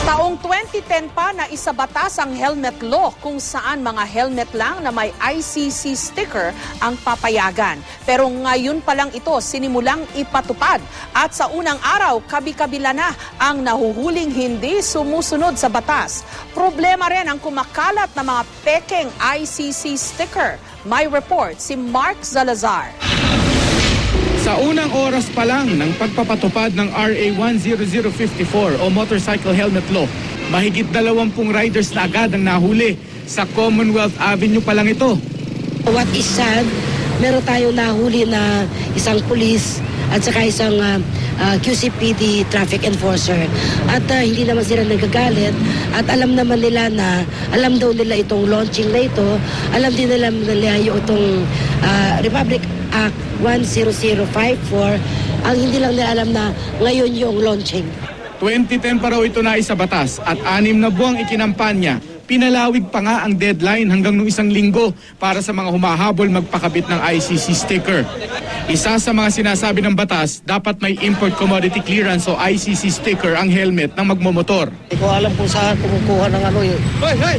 Taong 2010 pa na isabatas ang helmet law kung saan mga helmet lang na may ICC sticker ang papayagan. Pero ngayon pa lang ito sinimulang ipatupad at sa unang araw kabi-kabila na ang nahuhuling hindi sumusunod sa batas. Problema rin ang kumakalat na mga pekeng ICC sticker. May report si Mark Zalazar. Sa unang oras pa lang ng pagpapatupad ng RA 10054 o Motorcycle Helmet Law, mahigit 20 riders na agad ang nahuli. Sa Commonwealth Avenue pa lang ito. What is sad, meron tayo nahuli na isang pulis at saka isang QCPD traffic enforcer. At hindi naman sila nagagalit at alam naman nila na, alam daw nila itong launching na ito, alam din nila yung itong Republic Act 10054, ang hindi lang nila alam na ngayon yung launching. 2010 pa raw ito na isabatas at 6 na buwang ikinampanya. Pinalawig pa nga ang deadline hanggang nung 1 linggo para sa mga humahabol magpakabit ng ICC sticker. Isa sa mga sinasabi ng batas, dapat may import commodity clearance o ICC sticker ang helmet ng magmomotor. Hindi ko alam kung saan kumukuha ng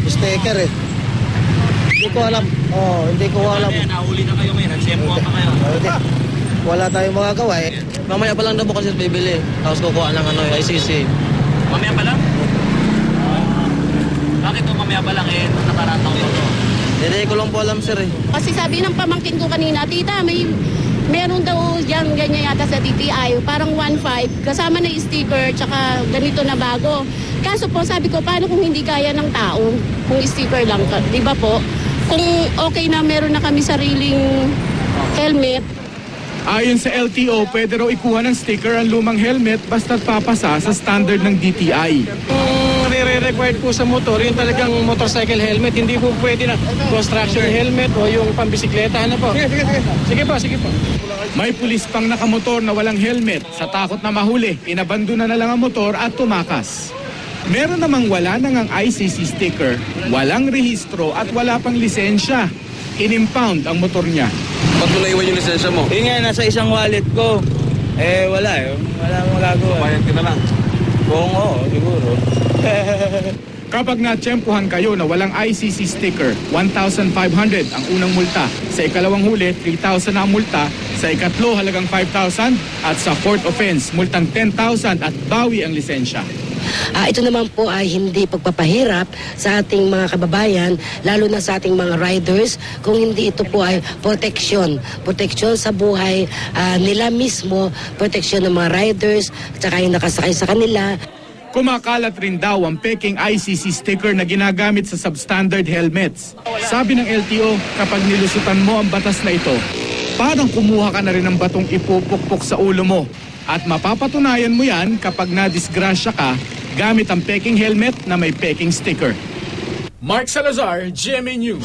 sticker eh. Hindi ko alam. Hindi ko alam. Nahuli na kayo ngayon, nagsempo pa kayo. Wala tayong magagawa eh. Mamaya pa lang daw po kasi bibili. Tapos kukuha ng ICC. Mamaya pa lang? Bakit ito mamaya pa lang nakaratang ko to? Hindi ko lang po alam sir eh. Kasi sabi ng pamangkin ko kanina, tita, meron daw dyan ganyan yata sa DTI, parang 1.5, kasama na yung sticker, tsaka ganito na bago. Kaso po, sabi ko, paano kung hindi kaya ng tao, kung sticker lang, di ba po? Kung okay na meron na kami sariling helmet. Ayon sa LTO, pwede raw ikuha ng sticker ang lumang helmet basta't papasa sa standard ng DTI. Required po sa motor, yung talagang motorcycle helmet, hindi po pwede na construction helmet o yung pambisikleta. Ano po? Sige po. May pulis pang nakamotor na walang helmet. Sa takot na mahuli, inabandona na lang ang motor at tumakas. Meron namang wala nang ang ICC sticker, walang rehistro at wala pang lisensya. In-impound ang motor niya. Ba't mo naiwan yung lisensya mo? Yun nga, nasa isang wallet ko. Wala Wala akong magagawa. Bayad ka na lang. Oo, siguro. Kapag natsyempohan kayo na walang ICC sticker, 1,500 ang unang multa. Sa ikalawang huli, 3,000 ang multa. Sa ikatlo, halagang 5,000. At sa fourth offense, multang 10,000 at bawi ang lisensya. Ito naman po ay hindi pagpapahirap sa ating mga kababayan, lalo na sa ating mga riders, kung hindi ito po ay proteksyon. Proteksyon sa buhay nila mismo, proteksyon ng mga riders, at saka yung nakasakay sa kanila. Kumakalat rin daw ang peking ICC sticker na ginagamit sa substandard helmets. Sabi ng LTO, kapag nilusutan mo ang batas na ito, parang kumuha ka na rin ng batong ipupukpok sa ulo mo. At mapapatunayan mo yan kapag nadisgrasya ka gamit ang peking helmet na may peking sticker. Mark Salazar, GMA News.